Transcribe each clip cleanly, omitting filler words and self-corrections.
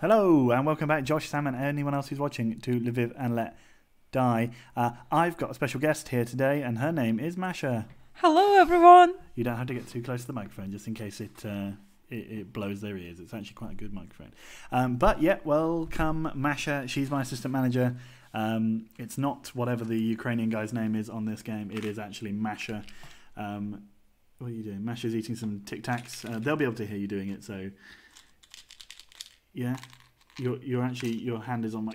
Hello and welcome back, Josh, Sam and anyone else who's watching, to Lviv and Let Die. I've got a special guest here today and her name is Masha. Hello everyone! You don't have to get too close to the microphone just in case it blows their ears. It's actually quite a good microphone. But yeah, welcome Masha. She's my assistant manager. It's not whatever the Ukrainian guy's name is on this game. It is actually Masha. What are you doing? Masha's eating some Tic Tacs. They'll be able to hear you doing it, so... Yeah, your arm is on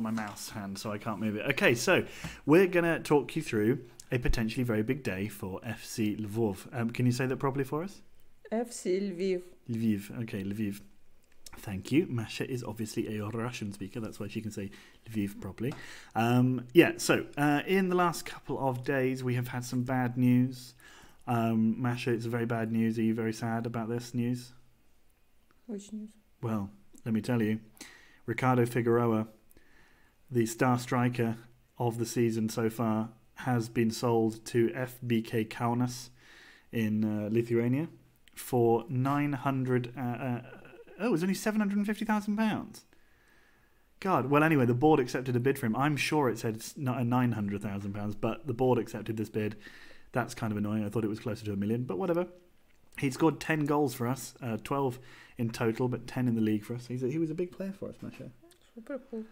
my mouse hand, so I can't move it. Okay, so we're gonna talk you through a potentially very big day for FC Lviv. Can you say that properly for us? FC Lviv. Lviv. Okay, Lviv. Thank you. Masha is obviously a Russian speaker, that's why she can say Lviv properly. So in the last couple of days we have had some bad news. Masha, it's very bad news. Are you very sad about this news? Which news? Well, let me tell you, Ricardo Figueroa, the star striker of the season so far, has been sold to FBK Kaunas in Lithuania for it was only £750,000. God, well anyway, the board accepted a bid for him. I'm sure it said not £900,000, but the board accepted this bid. That's kind of annoying. I thought it was closer to £1 million, but whatever. He scored 10 goals for us, 12 in total, but 10 in the league for us. He was a big player for us, Masha. Super cool.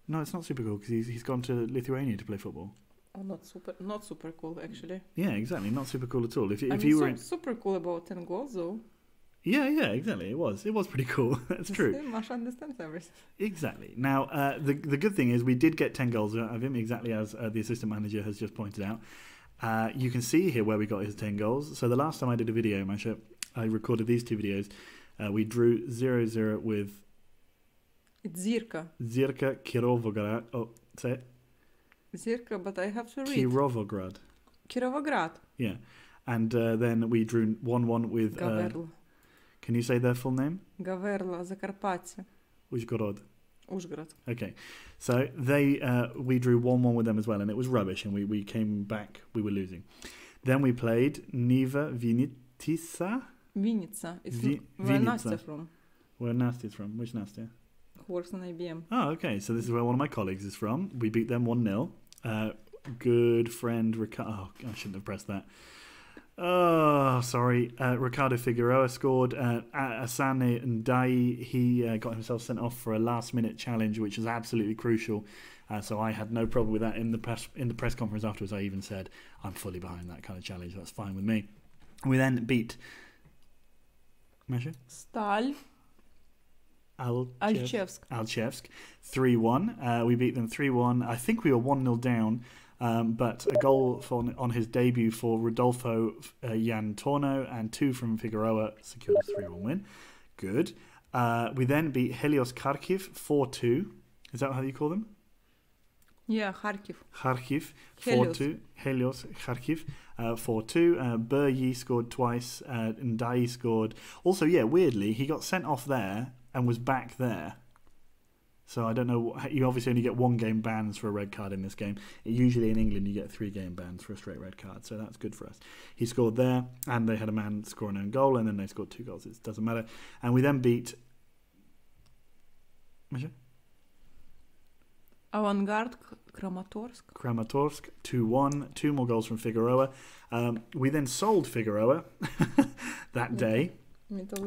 No, it's not super cool because he's gone to Lithuania to play football. Oh, not super cool actually. Yeah, exactly, not super cool at all. If I you mean, super cool about 10 goals though. Yeah, exactly. It was pretty cool. That's true. Masha understands everything. Exactly. Now, the good thing is we did get 10 goals out of him, exactly as the assistant manager has just pointed out. You can see here where we got his 10 goals. So the last time I did a video, Masha, I recorded these two videos. We drew 0-0 with... It's Zirka. Zirka Kirovograd. Oh, say it. Zirka, but I have to read. Kirovograd. Kirovograd. Yeah. And then we drew 1-1 with... Gaverla. Can you say their full name? Gaverla, Zakarpattia. Uzhgorod. Uzhgorod. Okay. So we drew 1-1 with them as well, and it was rubbish, and we came back, we were losing. Then we played Niva Vinitsa. Vinica. It's where Nastya from. Where Nastya's from? Which Nastya? Who works on IBM. Oh, okay. So this is where one of my colleagues is from. We beat them 1-0. Good friend Ricardo... Oh, I shouldn't have pressed that. Oh, sorry. Ricardo Figueroa scored. Asane Ndai, he got himself sent off for a last-minute challenge, which was absolutely crucial. So I had no problem with that. In the press conference afterwards, I even said, I'm fully behind that kind of challenge. That's fine with me. We then beat... Masha? Stal. Alchevsk. 3-1. We beat them 3-1. I think we were 1-0 down. But a goal on his debut for Rodolfo Yantorno and 2 from Figueroa secured a 3-1 win. Good. We then beat Helios Kharkiv 4-2. Is that how you call them? Yeah, Kharkiv. Kharkiv 4-2. Helios Kharkiv 4-2. Buryi scored twice. Ndai scored. Also, yeah, weirdly, he got sent off there and was back there. So I don't know, you obviously only get 1 game bans for a red card in this game. Usually in England you get 3 game bans for a straight red card, so that's good for us. He scored there, and they had a man score an own goal, and then they scored 2 goals. It doesn't matter. And we then beat... Masha? Avangard Kramatorsk. Kramatorsk 2-1. 2 more goals from Figueroa. We then sold Figueroa that day.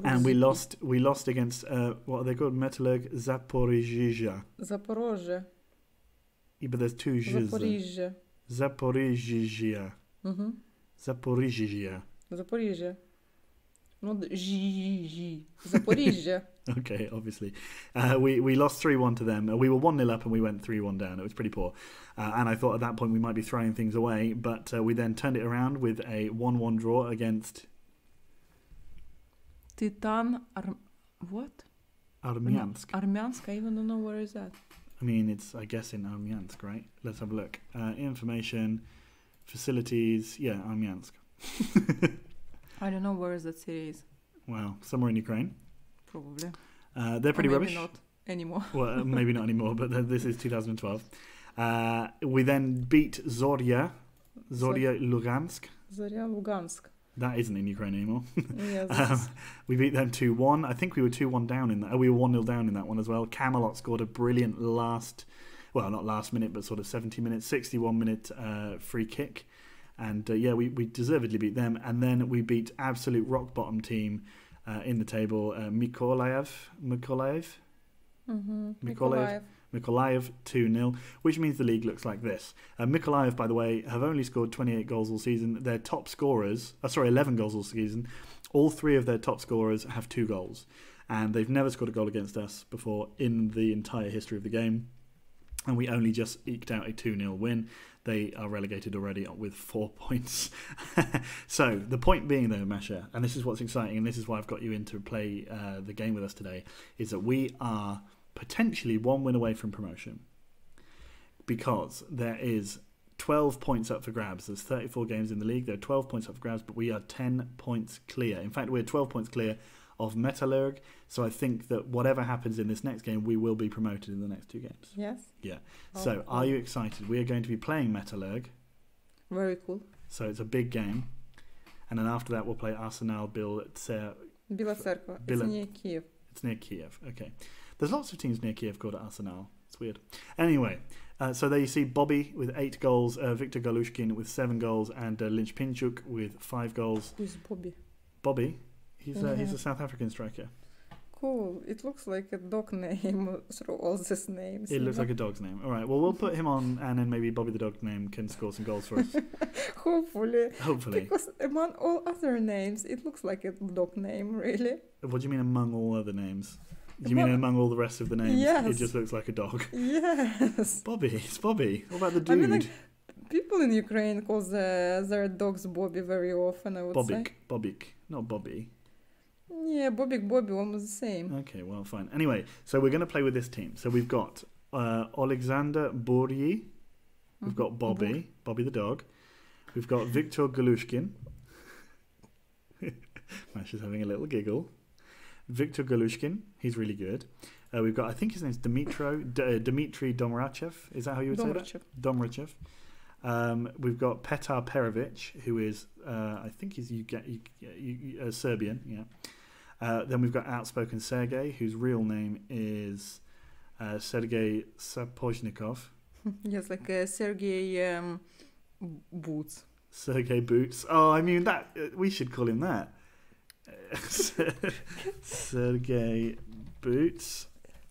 And we lost against, what are they called? Metallurg Zaporizhzhia. Zaporozhye. Yeah, but there's 2 zh's. Zaporizhzhia. Zaporizhzhia. Mm-hmm. Zaporizhzhia. Zaporizhzhia. Not Zhi. Zaporizhzhia. Okay, obviously. We lost 3-1 to them. We were 1-0 up and we went 3-1 down. It was pretty poor. And I thought at that point we might be throwing things away. But we then turned it around with a 1-1 draw against... Titan what? Armyansk. Armyansk? I even don't know where is that. I mean, it's, I guess, in Armyansk, right? Let's have a look. Information, facilities, yeah, Armyansk. I don't know where is that city is. Wow, somewhere in Ukraine. Probably. They're pretty maybe rubbish. Not anymore. Well, maybe not anymore, but this is 2012. We then beat Zorya Lugansk. Zorya Lugansk. That isn't in Ukraine anymore. Yes. We beat them 2-1. I think we were 2-1 down in that. We were 1-0 down in that one as well. Camelot scored a brilliant not last minute, but sort of 70 minutes, 61 minute free kick. And we deservedly beat them. And then we beat absolute rock bottom team in the table, Mykolaiv. Mykolaiv 2-0, which means the league looks like this. Mykolaiv, by the way, have only scored 28 goals all season. Their top scorers, 11 goals all season. All three of their top scorers have 2 goals. And they've never scored a goal against us before in the entire history of the game. And we only just eked out a 2-0 win. They are relegated already with 4 points. So the point being, though, Masha, and this is what's exciting, and this is why I've got you in to play the game with us today, is that we are potentially 1 win away from promotion, because there is 12 points up for grabs. There's 34 games in the league. There are 12 points up for grabs, but we are 10 points clear. In fact, we're 12 points clear of Metallurg. So I think that whatever happens in this next game, we will be promoted in the next 2 games. Yes. Yeah. So are you excited? We are going to be playing Metallurg. Very cool. So it's a big game. And then after that, we'll play Arsenal Bila Cerkva. It's near Kiev. It's near Kiev. Okay. There's lots of teams near Kiev called Arsenal. It's weird. Anyway, so there you see Bobby with 8 goals, Viktor Galushkin with 7 goals, and Lynch Pinchuk with 5 goals. Who's Bobby? Bobby? He's a South African striker. Cool. It looks like a dog name through all these names. It looks like a dog's name. All right. Well, we'll put him on, and then maybe Bobby the dog name can score some goals for us. Hopefully. Because among all other names, it looks like a dog name, really. What do you mean among all other names? Do you mean among all the rest of the names? Yes. It just looks like a dog. Yes. Bobby. It's Bobby. What about the dude? I mean, like, people in Ukraine call their dogs Bobby very often, I would say. Bobik. Not Bobby. Yeah, Bobby, almost the same. Okay, well, fine. Anyway, so we're going to play with this team. So we've got Alexander Boryi. We've got Bobby the dog. We've got Viktor Galushkin. Masha's having a little giggle. Viktor Galushkin, he's really good. We've got, I think his name's Dmitry Domrachev. Is that how you would say that? Domrachev. We've got Petar Perovic, who is, I think he's Serbian, yeah. Then we've got outspoken Sergei, whose real name is Sergei Sapozhnikov. Yes, like Sergei Boots. Sergei Boots. Oh, I mean, that we should call him that. Sergei Boots.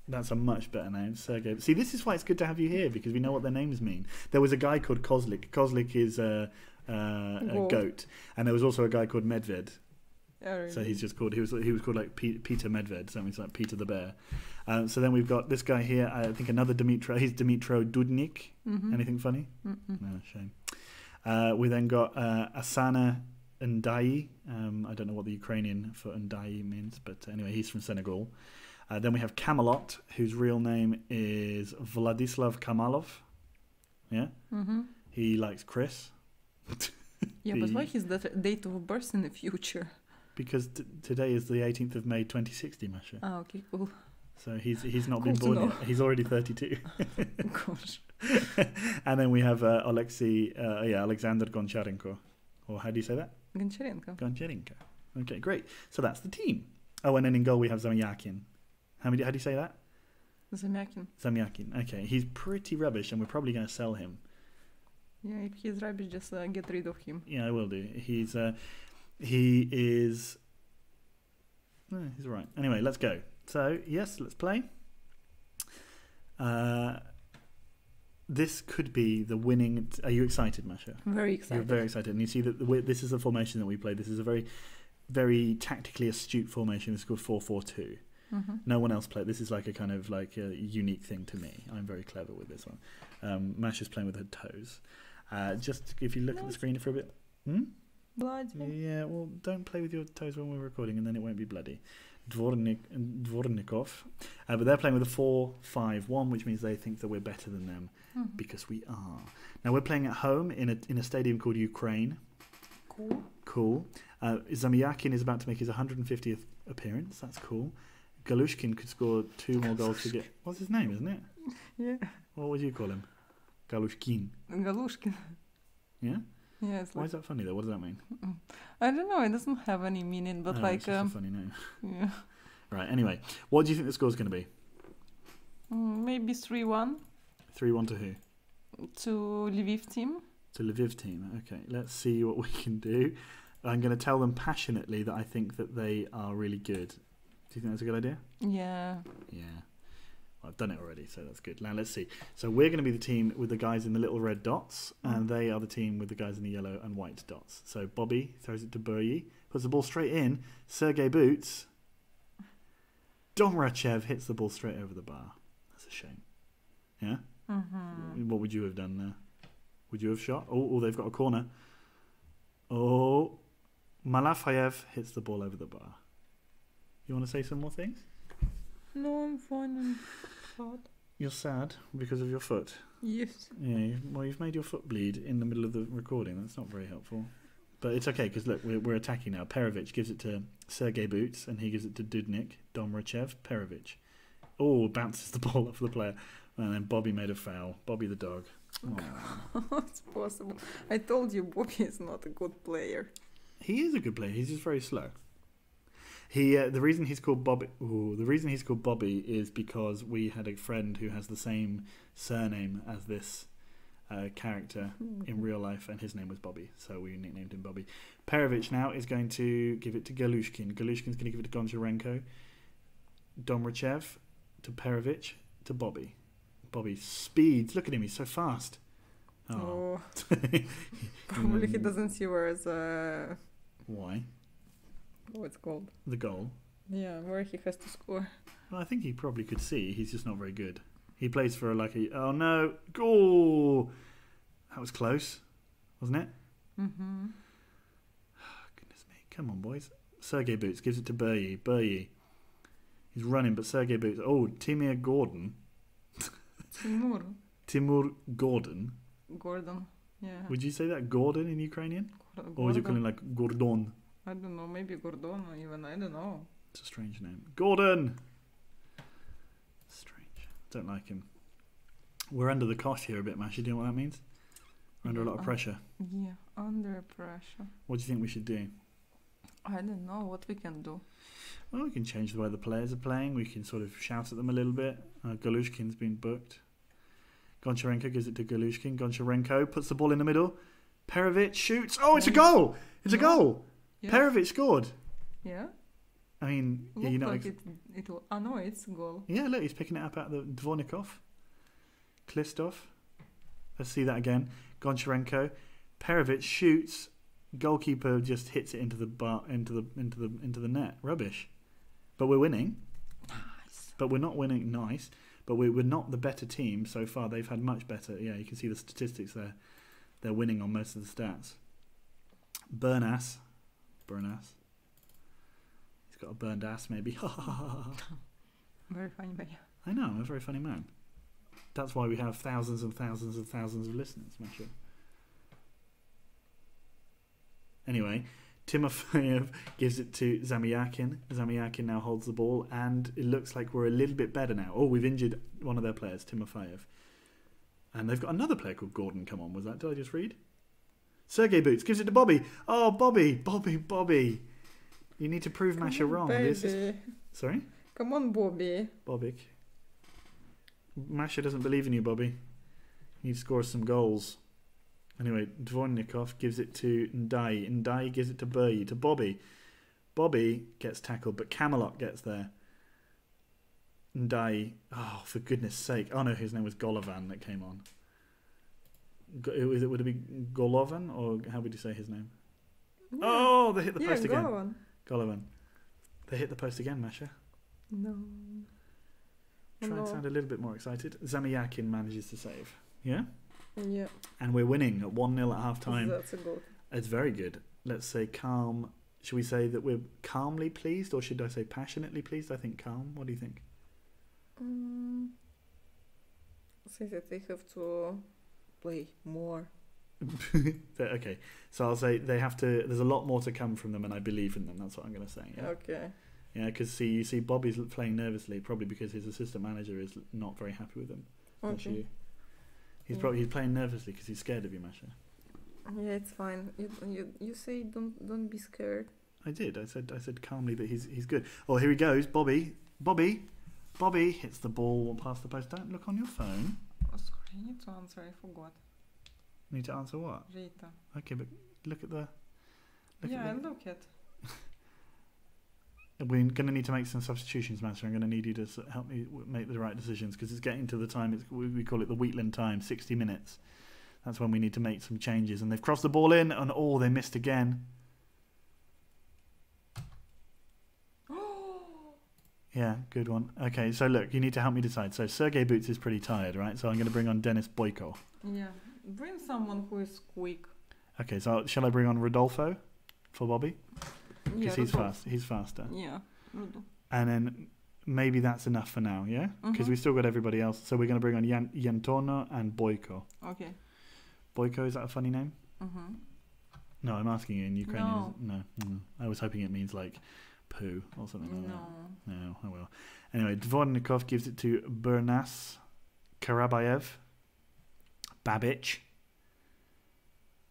That's a much better name, Sergei. See, this is why it's good to have you here, because we know what their names mean. There was a guy called Kozlik. Kozlik is a goat, and there was also a guy called Medved. Oh, really? So he's just called. He was called like Peter Medved. So it's like Peter the Bear. So then we've got this guy here. I think another Dimitro. He's Dimitro Dudnik. Mm-hmm. Anything funny? Mm-mm. No, shame. We then got Asana Ndai. I don't know what the Ukrainian for Ndai means, but anyway, he's from Senegal. Then we have Camelot, whose real name is Vladislav Kamalov. Yeah? Mm-hmm. He likes Chris. Yeah, but why his date of birth in the future? Because today is the 18th of May 2060, Masha. Oh, okay, cool. So he's not been born yet. He's already 32. Gosh. And then we have Alexander Goncharenko. Or how do you say that? Goncharenko. Okay, great. So that's the team. Oh, and then in goal we have Zamyakin. How do you say that? Zamyakin. Okay, he's pretty rubbish, and we're probably going to sell him. Yeah, if he's rubbish, just get rid of him. Yeah, I will do. He's all right. Anyway, let's go. So yes, let's play. This could be the winning. Are you excited, Masha? Very excited. You're very excited, and you see that this is the formation that we play. This is a very, very tactically astute formation. It's called 4-4-2. Mm-hmm. No one else played. This is like a kind of like a unique thing to me. I'm very clever with this one. Masha's playing with her toes. Just if you look at the screen for a bit. Yeah, well, don't play with your toes when we're recording, and then it won't be bloody. Dvornikov. But they're playing with a 4-5-1, which means they think that we're better than them, because we are. Now we're playing at home in a stadium called Ukraine. Cool. Zamyakin is about to make his 150th appearance. That's cool. Galushkin could score 2 more goals to get... What's his name, isn't it? Yeah. What would you call him? Galushkin. Galushkin. Yeah? Yeah, it's Why like is that funny though? What does that mean? I don't know. It doesn't have any meaning, but like it's just a funny name. yeah, Right. Anyway, what do you think the score's going to be? maybe 3-1 3-1 to who? to Lviv team. To Lviv team. Okay. Let's see what we can do. I'm going to tell them passionately that I think that they are really good. Do you think that's a good idea? Yeah. Yeah. Well, I've done it already, so that's good. Now let's see. So we're going to be the team with the guys in the little red dots, and they are the team with the guys in the yellow and white dots. So Bobby throws it to Buryi, puts the ball straight in. Sergei Boots. Domrachev hits the ball straight over the bar. That's a shame. Yeah? Mm-hmm. What would you have done there? Would you have shot? Oh, they've got a corner. Oh, Malafayev hits the ball over the bar. You want to say some more things? No, I'm fine. I'm sad. You're sad because of your foot. Yes. Yeah, well, you've made your foot bleed in the middle of the recording. That's not very helpful. But it's okay, because look, we're attacking now. Perovic gives it to Sergei Boots, and he gives it to Dudnik, Domrachev, Perovic. Oh, bounces the ball off the player. And then Bobby made a foul. Bobby the dog. Oh. It's possible. I told you Bobby is not a good player. He is a good player. He's just very slow. The reason he's called Bobby. The reason he's called Bobby is because we had a friend who has the same surname as this character in real life, and his name was Bobby, so we nicknamed him Bobby. Perovic now is going to give it to Galushkin. Galushkin's going to give it to Goncharenko. Domrachev to Perovic to Bobby. Bobby speeds. Look at him. He's so fast. Oh. Probably he doesn't see where it's Why? what's called. The goal. Yeah, where he has to score. Well, I think he probably could see. He's just not very good. He plays for oh no, goal! That was close, wasn't it? Mm-hmm. Goodness me. Come on, boys. Sergei Boots gives it to Buryi. Buryi. He's running, but Sergei Boots. Oh, Timur Gordon. Timur Gordon. Gordon. Yeah. Would you say that Gordon in Ukrainian? Gordon. Or would you call him like Gordon? I don't know. Maybe Gordon even. I don't know. It's a strange name. Gordon! Strange. Don't like him. We're under the cosh here a bit, Masha. Do you know what that means? We're under a lot of pressure. Yeah, under pressure. What do you think we should do? I don't know what we can do. Well, we can change the way the players are playing. We can sort of shout at them a little bit. Galushkin's been booked. Goncharenko gives it to Galushkin. Goncharenko puts the ball in the middle. Perovic shoots. Oh, it's a goal! It's a goal! Yeah. Perovic scored. Yeah. I mean, Looked you know. like it will. Oh no, it's a goal. Yeah, look, he's picking it up out of the Dvornikov. Klistov. Let's see that again. Goncharenko. Perovic shoots. Goalkeeper just hits it into the into the net. Rubbish. But we're winning. Nice. But we're not winning. Nice. But we're not the better team so far. They've had much better. Yeah, you can see the statistics there. They're winning on most of the stats. Burnass. He's got a burned ass, maybe. Very funny, but yeah. I know, I'm a very funny man. That's why we have thousands and thousands and thousands of listeners, Masha. Anyway, Timofeyev gives it to Zamyakin. Zamyakin now holds the ball, and it looks like we're a little bit better now. Oh, we've injured one of their players, Timofeyev. And they've got another player called Gordon come on. Was that? Did I just read? Sergei Boots gives it to Bobby. Oh, Bobby. You need to prove Masha wrong. Baby. Sorry? Come on, Bobby. Bobic. Masha doesn't believe in you, Bobby. You need to score some goals. Anyway, Dvornikov gives it to Ndai. Ndai gives it to Buryi, to Bobby. Bobby gets tackled, but Camelot gets there. Ndai. Oh, for goodness sake. Oh, no, his name was Golovan that came on. Would it be Golovan, or how would you say his name? Yeah. Oh, they hit the post again. Golovan. They hit the post again, Masha. No. Try and sound a little bit more excited. Zamyakin manages to save. Yeah? Yeah. And we're winning at 1-0 at half time. That's a goal. It's very good. Let's say calm. Should we say that we're calmly pleased, or should I say passionately pleased? I think calm. What do you think? Say that they have to play more. Okay. So I'll say they have to. There's a lot more to come from them, and I believe in them. That's what I'm going to say. Yeah? Okay. Yeah, because you see Bobby's playing nervously, probably because his assistant manager is not very happy with him. Okay. He's playing nervously because he's scared of you, Masha. Yeah, it's fine. You say don't be scared. I did. I said calmly, but he's good. Oh, here he goes. Bobby hits the ball past the post. Don't look on your phone. Oh, sorry, I need to answer. I forgot. Need to answer what? Rita. Okay, but look at the. Look at. We're going to need to make some substitutions, Masha. I'm going to need you to help me make the right decisions because it's getting to the time. We call it the Wheatland time, 60 minutes. That's when we need to make some changes. And they've crossed the ball in, and they missed again. Yeah, good one. Okay, so look, you need to help me decide. So Sergei Boots is pretty tired, right? So I'm going to bring on Denis Boyko. Yeah, bring someone who is quick. Okay, so shall I bring on Rodolfo for Bobby? Yeah, Because he's faster. Yeah. And then maybe that's enough for now, yeah? Because we've still got everybody else. So we're going to bring on Yantorno and Boyko. Okay. Boyko, is that a funny name? No, I'm asking you in Ukrainian. No. No. I was hoping it means like poo or something like that. No, I will. Anyway, Dvornikov gives it to Bernas, Karabayev, Babic.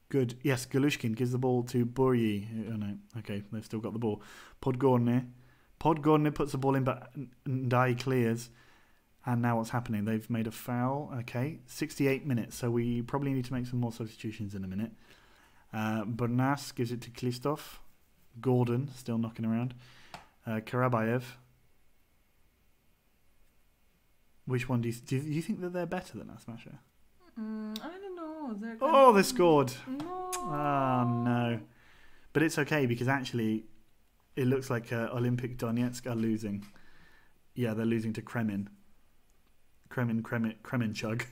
Good. Yes, Galushkin gives the ball to Buryi. Oh no. Okay, they've still got the ball. Podgorny puts the ball in, but Ndai clears. And now what's happening? They've made a foul. Okay, 68 minutes. So we probably need to make some more substitutions in a minute. Bernas gives it to Klistov. Gordon still knocking around. Karabayev. Which one do you think that they're better than us, Masha? I don't know. They scored. No. Oh no, but it's okay because actually, it looks like Olympic Donetsk are losing. Yeah, they're losing to Kremin. Kremenchug.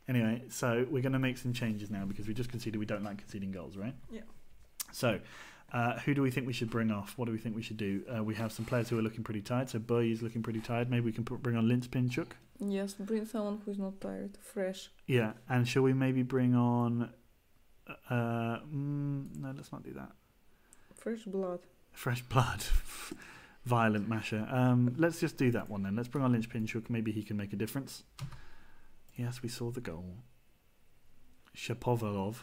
Anyway, so we're going to make some changes now because we just conceded. We don't like conceding goals, right? Yeah. So, who do we think we should bring off? What do we think we should do? We have some players who are looking pretty tired. So Buryi is looking pretty tired. Maybe we can bring on Linspinchuk. Yes, bring someone who's not tired, fresh. Yeah, and shall we maybe bring on... no, let's not do that. Fresh blood. Violent Masha. Let's just do that one then. Let's bring on Linspinchuk. Maybe he can make a difference. Yes, we saw the goal. Shapovalov.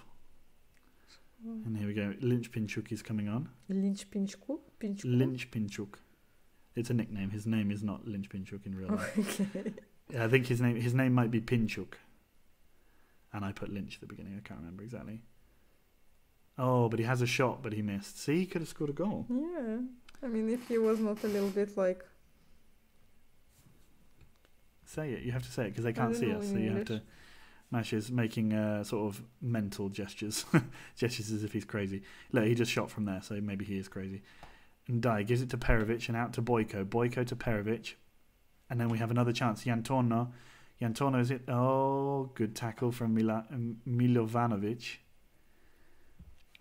And here we go. Linspinchuk is coming on. Linspinchuk. It's a nickname. His name is not Linspinchuk in real life. Okay. I think his name might be Pinchuk. And I put Lynch at the beginning. I can't remember exactly. Oh, but he has a shot, but he missed. See, he could have scored a goal. Yeah. I mean, if he was not a little bit like... Say it. You have to say it because they can't see us. So you have to... Masha's making sort of mental gestures. Gestures as if he's crazy. Look, he just shot from there, so maybe he is crazy. And Dai gives it to Perovic and out to Boyko. Boyko to Perovic. And then we have another chance. Yantorno. Yantorno is it? Oh, good tackle from Milovanovic.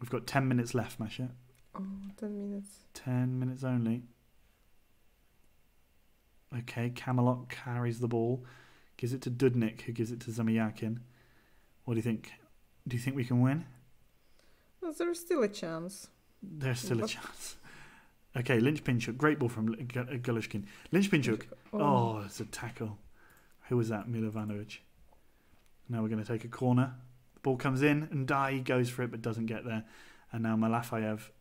We've got 10 minutes left, Masha. Oh, 10 minutes. 10 minutes only. Okay, Camelot carries the ball. Gives it to Dudnik, who gives it to Zamiakin. What do you think? Do you think we can win? Well, there's still a chance. There's still a chance. Okay, Linspinchuk. Great ball from Galushkin. Linspinchuk. Oh, it's a tackle. Who was that? Milovanovic. Now we're going to take a corner. The ball comes in and Dai goes for it but doesn't get there. And now Malafayev.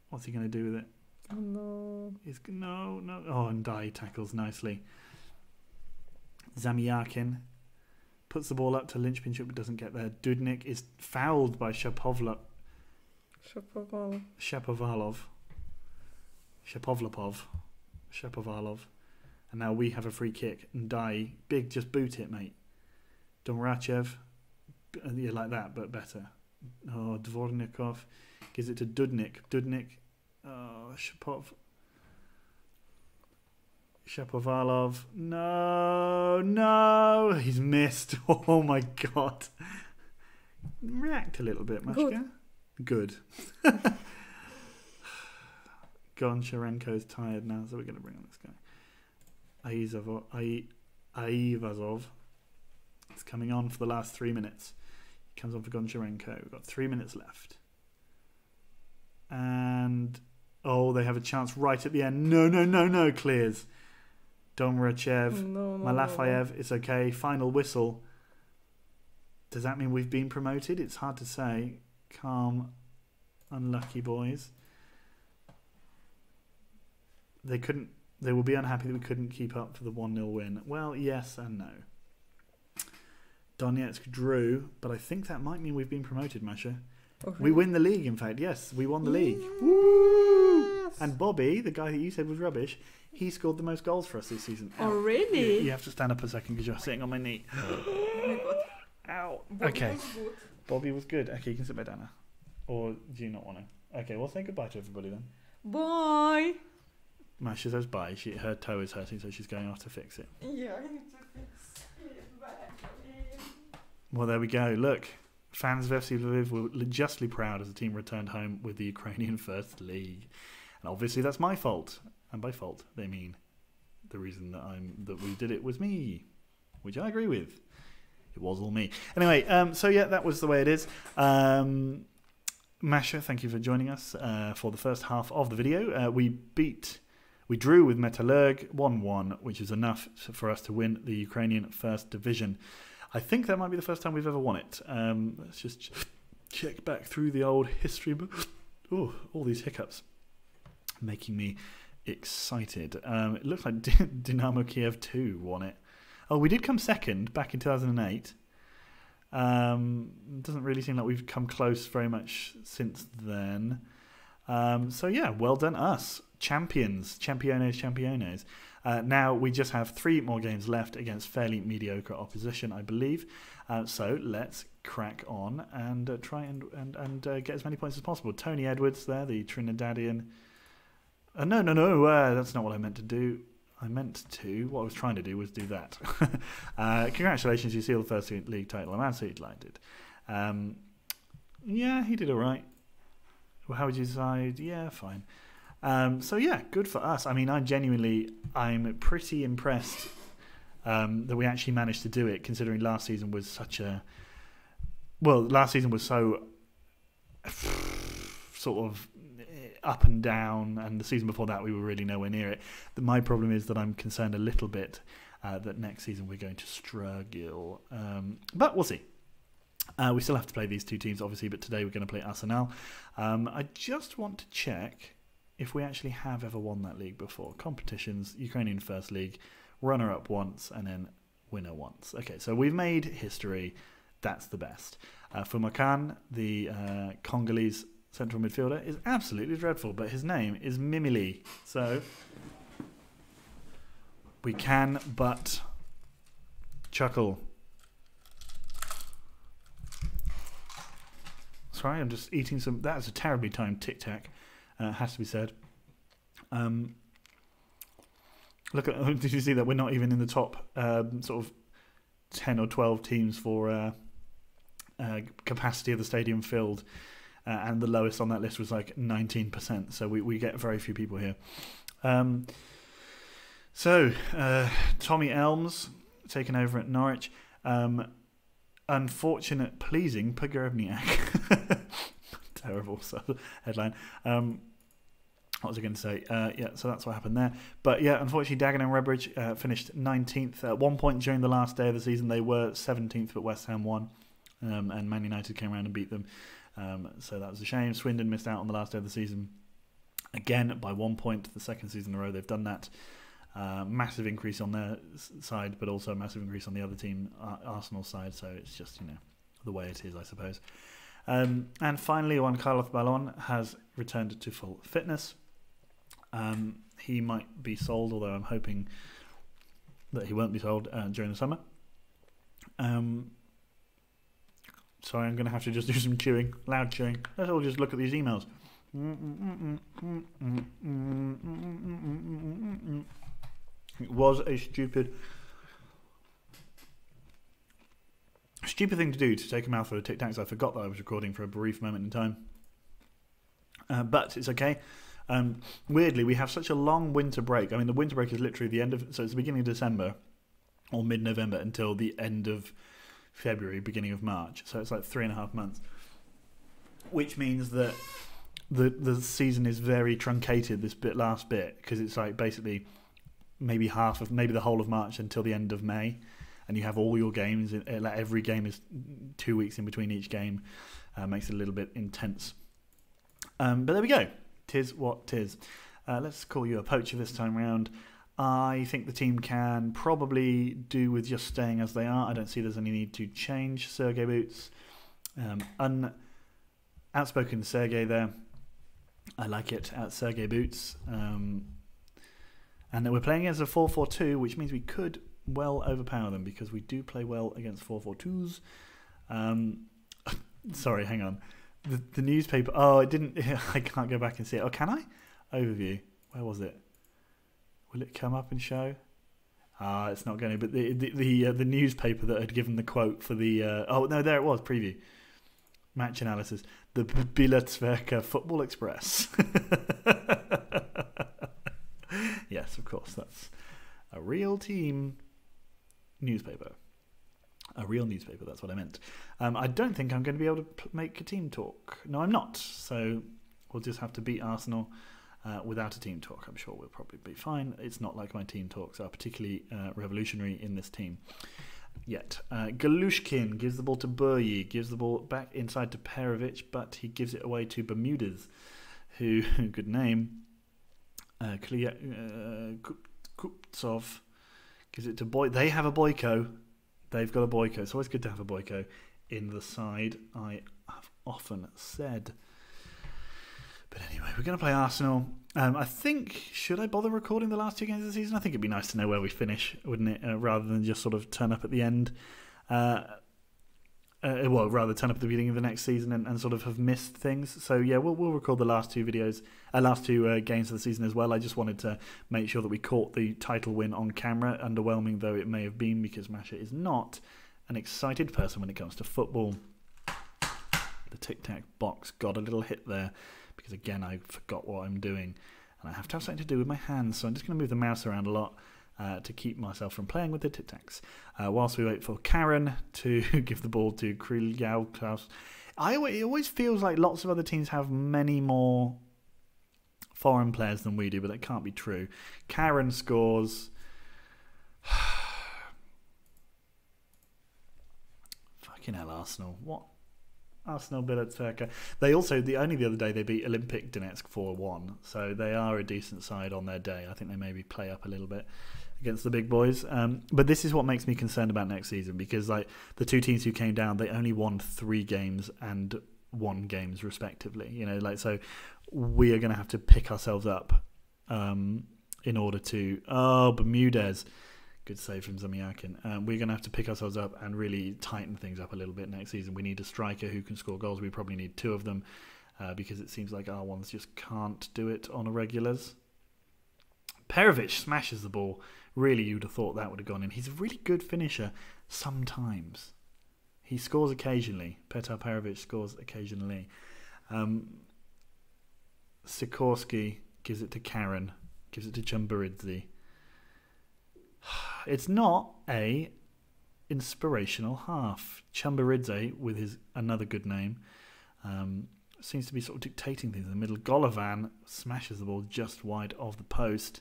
What's he going to do with it? Oh, no. No. Oh, and Dai tackles nicely. Zamiakin puts the ball up to Linspinchuk but doesn't get there. Dudnik is fouled by Shapovalov. And now we have a free kick. And Dai, big, just boot it, mate. Domrachev, yeah, like that, but better. Oh, Dvornikov gives it to Dudnik. Oh, Shapovalov. No, he's missed. Oh my god. React a little bit, Mashka. Good. Goncharenko's tired now, so we're going to bring on this guy. Aivazov. It's coming on for the last 3 minutes. He comes on for Goncharenko. We've got 3 minutes left. And... oh, they have a chance right at the end. No. Clears. Domrachev. No. Malafayev. It's okay. Final whistle. Does that mean we've been promoted? It's hard to say. Calm, unlucky boys. They will be unhappy that we couldn't keep up for the 1-0 win. Well, yes and no. Donetsk drew, but I think that might mean we've been promoted, Masha. Okay. We win the league, in fact. Yes, we won the league. Woo! And Bobby, the guy that you said was rubbish, he scored the most goals for us this season. Oh, really? You have to stand up a second because you're sitting on my knee. Oh my God. Ow. Bobby Okay. was good. Bobby was good. Okay, you can sit back down now. Or do you not want to? Okay, well, say goodbye to everybody then. Bye. Masha says bye. Her toe is hurting, so she's going off to fix it. Yeah, I need to fix it back. Well, there we go. Look, fans of FC Lviv were justly proud as the team returned home with the Ukrainian First League. And obviously that's my fault. And by fault, they mean the reason that we did it was me, which I agree with. It was all me. Anyway, so yeah, that was the way it is. Masha, thank you for joining us for the first half of the video. We drew with Metalurg 1-1, which is enough for us to win the Ukrainian First Division. I think that might be the first time we've ever won it. Let's just check back through the old history. Oh, all these hiccups making me excited. It looks like Dynamo Kiev 2 won it. Oh, we did come second back in 2008. Doesn't really seem like we've come close very much since then. So yeah, well done us. Champions. Championes. Now we just have 3 more games left against fairly mediocre opposition, I believe. So let's crack on and try and get as many points as possible. Tony Edwards there, the Trinidadian. No, that's not what I meant to do. What I was trying to do was do that. Congratulations, you sealed the first league title. I'm absolutely delighted. Yeah, he did all right. Well, how would you decide? Yeah, fine. So yeah, good for us. I mean, I'm pretty impressed that we actually managed to do it, considering last season was so sort of up and down, and the season before that we were really nowhere near it. My problem is that I'm concerned a little bit that next season we're going to struggle. But we'll see. We still have to play these 2 teams, obviously, but today we're going to play Arsenal. I just want to check if we actually have ever won that league before. Competitions, Ukrainian First League, runner-up once, and then winner once. Okay, so we've made history. That's the best. Fumakan, the Congolese central midfielder, is absolutely dreadful, but his name is Mimili. So we can but chuckle. Sorry, I'm just eating some. That is a terribly timed Tic Tac. Has to be said. Look at. Did you see that we're not even in the top sort of 10 or 12 teams for capacity of the stadium filled, and the lowest on that list was like 19%. So we get very few people here. Tommy Elms taken over at Norwich. Unfortunate, pleasing Pogrebniak. Terrible headline. What was I going to say? Yeah, so that's what happened there. But yeah, unfortunately, Dagenham and Redbridge finished 19th. At one point during the last day of the season, they were 17th, but West Ham won. And Man United came around and beat them. So that was a shame. Swindon missed out on the last day of the season. Again, by 1 point, the second season in a row they've done that. Massive increase on their side, but also a massive increase on the other team, Arsenal's side. So it's just, the way it is, I suppose. And finally, Juan Carlos Ballon has returned to full fitness. He might be sold, although I'm hoping that he won't be sold during the summer. Sorry, I'm going to have to just do some chewing, loud chewing. Let's all just look at these emails. It was a stupid thing to do, to take a mouthful of Tic Tacs. I forgot that I was recording for a brief moment in time. But it's okay. Weirdly, we have such a long winter break. I mean, the winter break is literally the end of... So it's the beginning of December or mid-November until the end of February, beginning of March. So it's like 3.5 months. Which means that the season is very truncated, this last bit, because it's like basically maybe the whole of March until the end of May. and you have all your games, like every game is 2 weeks in between each game, makes it a little bit intense. But there we go. Tis what tis. Let's call you a poacher this time round. I think the team can probably do with just staying as they are. I don't see there's any need to change. Sergey Boots. Outspoken Sergey there. I like it at Sergey Boots. And then we're playing as a 4-4-2, which means we could well overpower them because we do play well against 4-4-2s. Sorry, hang on. The newspaper. Oh, it didn't. I can't go back and see it. Oh, can I? Overview. Where was it? Will it come up and show? It's not going to. But the newspaper that had given the quote for the. Oh no, there it was. Preview. Match analysis. The Bilatsverka Football Express. Yes, of course. That's a real team newspaper. A real newspaper, that's what I meant. I don't think I'm going to be able to make a team talk. No, I'm not. So we'll just have to beat Arsenal without a team talk. I'm sure we'll probably be fine. It's not like my team talks are particularly revolutionary in this team yet. Galushkin gives the ball to Buryi, gives the ball back inside to Perovic, but he gives it away to Bermudez, who, good name, Kuptsov gives it to Boy. They have a Boyko. They've got a Boyko. It's always good to have a Boyko in the side, I have often said. But anyway, we're going to play Arsenal. I think, should I bother recording the last 2 games of the season? I think it'd be nice to know where we finish, wouldn't it? Rather than just sort of turn up at the end. Rather turn up at the beginning of the next season and sort of have missed things. So yeah, we'll record the last 2 videos, last 2 games of the season as well. I just wanted to make sure that we caught the title win on camera, underwhelming though it may have been, because Masha is not an excited person when it comes to football. The tic-tac box got a little hit there because again I forgot what I'm doing, and I have to have something to do with my hands, so I'm just going to move the mouse around a lot to keep myself from playing with the tic-tacs. Whilst we wait for Karen to give the ball to Kryljaus. It always feels like lots of other teams have many more foreign players than we do, but that can't be true. Karen scores. Fucking hell, Arsenal. What? Arsenal Bilatsverka. They also, the other day, they beat Olympic Donetsk 4-1, so they are a decent side on their day. I think they maybe play up a little bit against the big boys. But this is what makes me concerned about next season, because like the 2 teams who came down, they only won 3 games and 1 games respectively. You know, like, so we are going to have to pick ourselves up in order to. Oh, Bermudez. Good save from Zamiakin. We're going to have to pick ourselves up and really tighten things up a little bit next season. We need a striker who can score goals. We probably need 2 of them because it seems like our ones just can't do it on a regulars. Perovic smashes the ball. Really, you'd have thought that would have gone in. He's a really good finisher sometimes. He scores occasionally. Petar Perovic scores occasionally. Sikorsky gives it to Karen. Gives it to Chumbaridze. It's not a inspirational half. Chumbaridze, with his another good name, seems to be sort of dictating things in the middle. Golovan smashes the ball just wide of the post.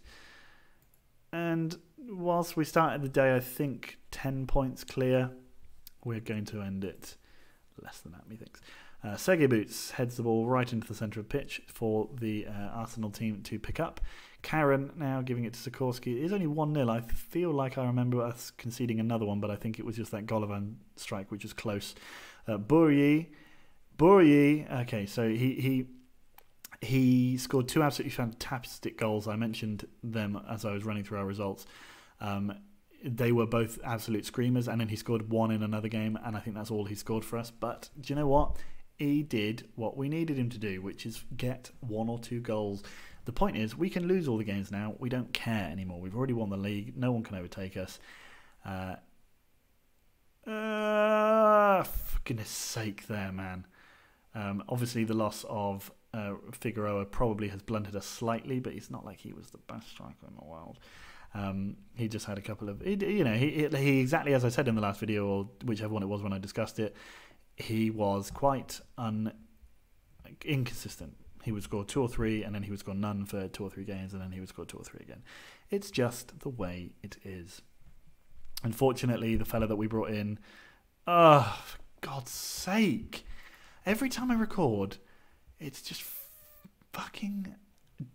And whilst we started the day, I think 10 points clear, we're going to end it less than that, methinks. Sergey Boots heads the ball right into the centre of pitch for the Arsenal team to pick up. Karen now giving it to Sikorsky. It is only 1-0. I feel like I remember us conceding another one, but I think it was just that Golovan strike, which was close. Buryi. Okay, so he scored 2 absolutely fantastic goals. I mentioned them as I was running through our results. They were both absolute screamers, and then he scored 1 in another game, and I think that's all he scored for us. But do you know what? He did what we needed him to do, which is get 1 or 2 goals. The point is, we can lose all the games now. We don't care anymore. We've already won the league. No one can overtake us. For goodness sake there, man. Obviously, the loss of Figueroa probably has blunted us slightly, but it's not like he was the best striker in the world. He just had a couple of, he exactly as I said in the last video, or whichever one it was when I discussed it, he was quite inconsistent. He would score 2 or 3, and then he would score none for 2 or 3 games, and then he would score 2 or 3 again. It's just the way it is. Unfortunately, the fella that we brought in, for God's sake, every time I record, it's just fucking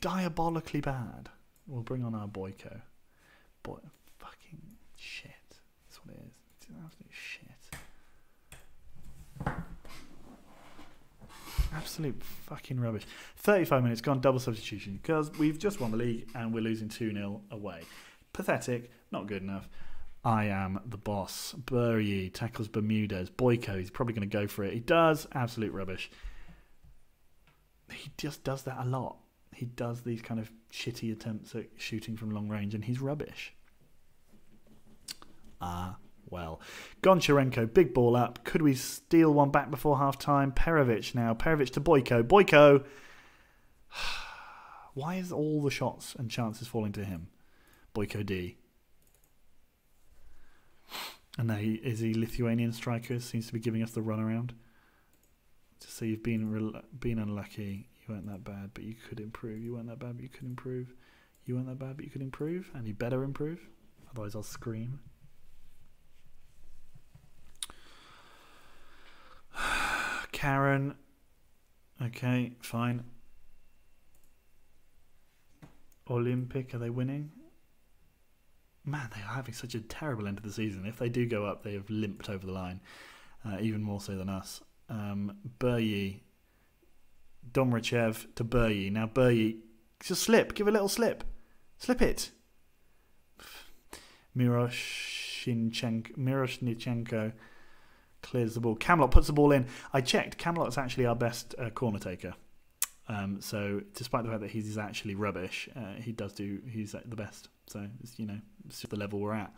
diabolically bad. We'll bring on our Boyko. Boy, fucking shit. That's what it is. It's absolute shit. Absolute fucking rubbish. 35 minutes gone, double substitution, because we've just won the league and we're losing 2-0 away. Pathetic, not good enough. I am the boss. Burye tackles Bermudez. Boyko, he's probably going to go for it. He does. Absolute rubbish. He just does that a lot. He does these kind of shitty attempts at shooting from long range, and he's rubbish. Well. Goncharenko, big ball up. Could we steal one back before half-time? Perovic now. Perovic to Boyko. Boyko! Why is all the shots and chances falling to him? Boyko D. And now is he Lithuanian striker? Seems to be giving us the runaround. To say you've been unlucky. You weren't that bad, but you could improve. You weren't that bad, but you could improve. You weren't that bad, but you could improve. And you better improve. Otherwise I'll scream. Karen. Okay, fine. Olympic, are they winning? Man, they are having such a terrible end of the season. If they do go up, they have limped over the line. Even more so than us. Burye. Domrachev to Burye. Now Burye, just slip. Give a little slip. Slip it. Miroshnichenko clears the ball. Camelot puts the ball in. I checked. Camelot's actually our best corner taker. So despite the fact that he's actually rubbish, he's the best. So it's, it's the level we're at.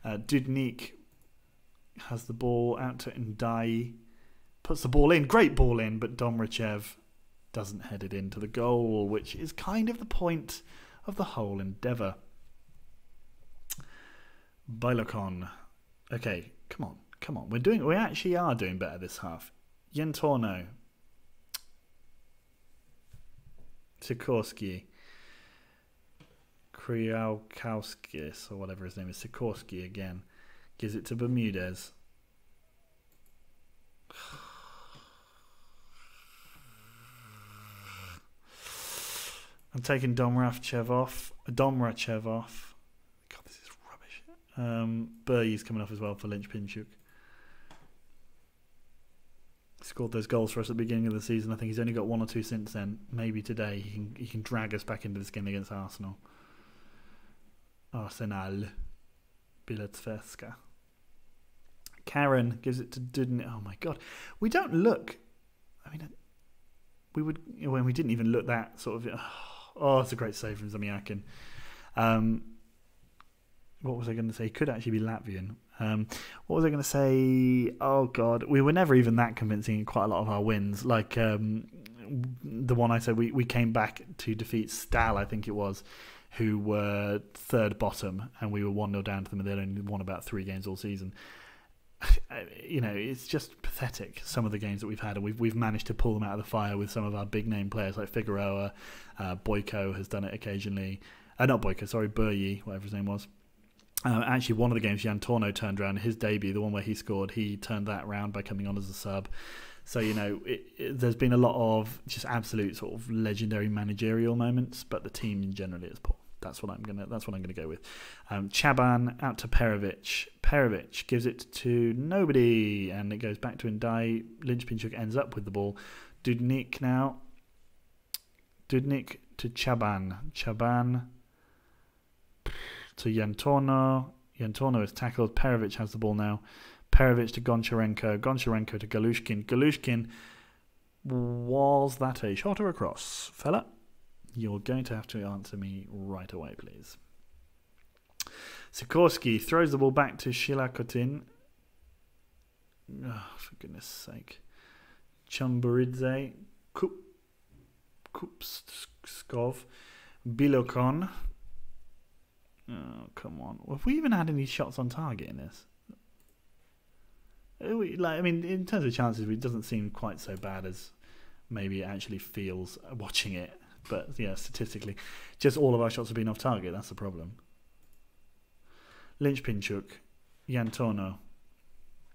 Dudnik has the ball out to Ndai. Puts the ball in. Great ball in, but Domrachev doesn't head it into the goal, which is kind of the point of the whole endeavour. Bailokon. Okay, come on. We actually are doing better this half. Yentorno. Sikorsky. Kriaukauskis, or whatever his name is. Sikorsky again. Gives it to Bermudez. I'm taking Domrachev off. God, this is rubbish. Burye's coming off as well for Lynch-Pinchuk. Scored those goals for us at the beginning of the season. I think he's only got 1 or 2 since then. Maybe today he can drag us back into this game against Arsenal. Arsenal. Bilecka. Karen gives it to Dudnik. Oh my God. We don't look. I mean, when we didn't even look that sort of. Oh, it's a great save from Zamiakin. What was I going to say? He could actually be Latvian. What was I going to say? Oh God, we were never even that convincing in quite a lot of our wins. Like the one I said, we came back to defeat Stal, I think it was, who were third bottom, and we were 1-0 down to them, and they'd only won about 3 games all season. It's just pathetic, some of the games that we've had, and we've managed to pull them out of the fire with some of our big name players like Figueroa. Boyko has done it occasionally. Not Boyko, sorry, Burye, whatever his name was. Actually, one of the games, Jan Torno turned around his debut, the one where he scored, he turned that around by coming on as a sub. So, there's been a lot of just absolute sort of legendary managerial moments, but the team generally is poor. That's what I'm gonna go with. Chaban out to Perovic. Perovic gives it to nobody, and it goes back to Ndai. Lynch-Pinchuk ends up with the ball. Dudnik now. Dudnik to Chaban. Chaban to Yantorno. Yantorno is tackled. Perovic has the ball now. Perovic to Goncharenko. Goncharenko to Galushkin. Galushkin, was that a shot or a cross, fella? You're going to have to answer me right away, please. Sikorsky throws the ball back to Shilakotin. Oh, for goodness sake. Chumburidze. Kupskov. Bilokon. Oh, come on. Have we even had any shots on target in this? In terms of chances, it doesn't seem quite so bad as maybe it actually feels watching it. But yeah, statistically, just all of our shots have been off target. That's the problem. Lynch-Pinchuk. Yantono.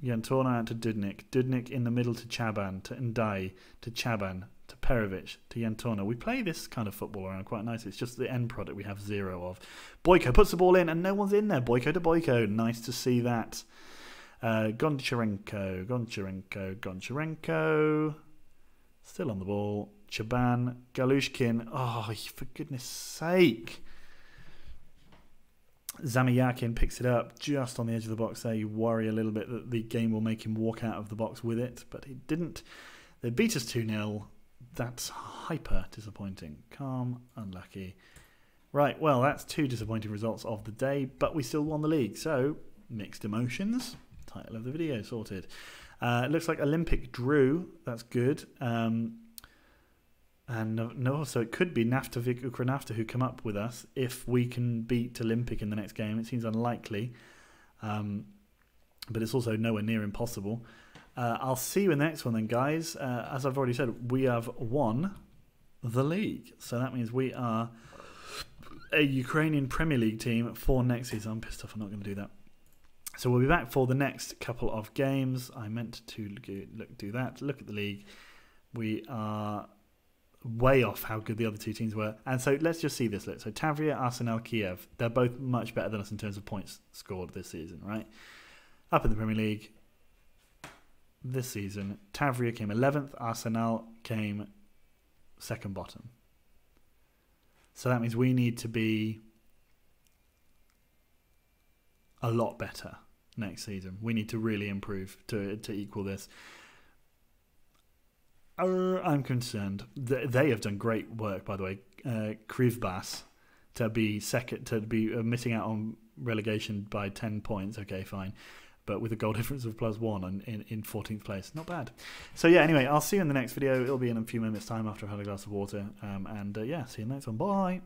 Yantono out to Dudnik. Dudnik in the middle to Chaban, to Ndai, to Chaban, to Perovic, to Yantono. We play this kind of football around quite nicely. It's just the end product we have 0 of. Boyko puts the ball in and no one's in there. Boyko to Boyko. Nice to see that. Goncharenko. Still on the ball. Chaban. Galushkin. Oh, for goodness sake. Zamiakin picks it up just on the edge of the box there. You worry a little bit that the game will make him walk out of the box with it, but he didn't. They beat us 2-0. That's hyper disappointing. Calm, unlucky. Right, well, that's 2 disappointing results of the day, but we still won the league. So, mixed emotions. Title of the video sorted. It looks like Olympic drew. That's good. And no, so it could be Naftavik Ukranafta who come up with us if we can beat Olympic in the next game. It seems unlikely, but it's also nowhere near impossible. I'll see you in the next one then, guys. As I've already said, we have won the league. So that means we are a Ukrainian Premier League team for next season. I'm pissed off I'm not going to do that. So we'll be back for the next couple of games. I meant to do that. Look at the league. We are way off how good the other 2 teams were. And so let's just see this. Look. So Tavria, Arsenal, Kiev. They're both much better than us in terms of points scored this season, right? Up in the Premier League this season, Tavria came 11th. Arsenal came second bottom. So that means we need to be a lot better next season. We need to really improve to equal this. I'm concerned. They have done great work, by the way. Krivbas to be second, to be missing out on relegation by 10 points. Okay, fine, but with a goal difference of +1 in 14th place, not bad. So yeah, anyway, I'll see you in the next video. It'll be in a few minutes' time after I've had a glass of water. Yeah, see you in the next one. Bye.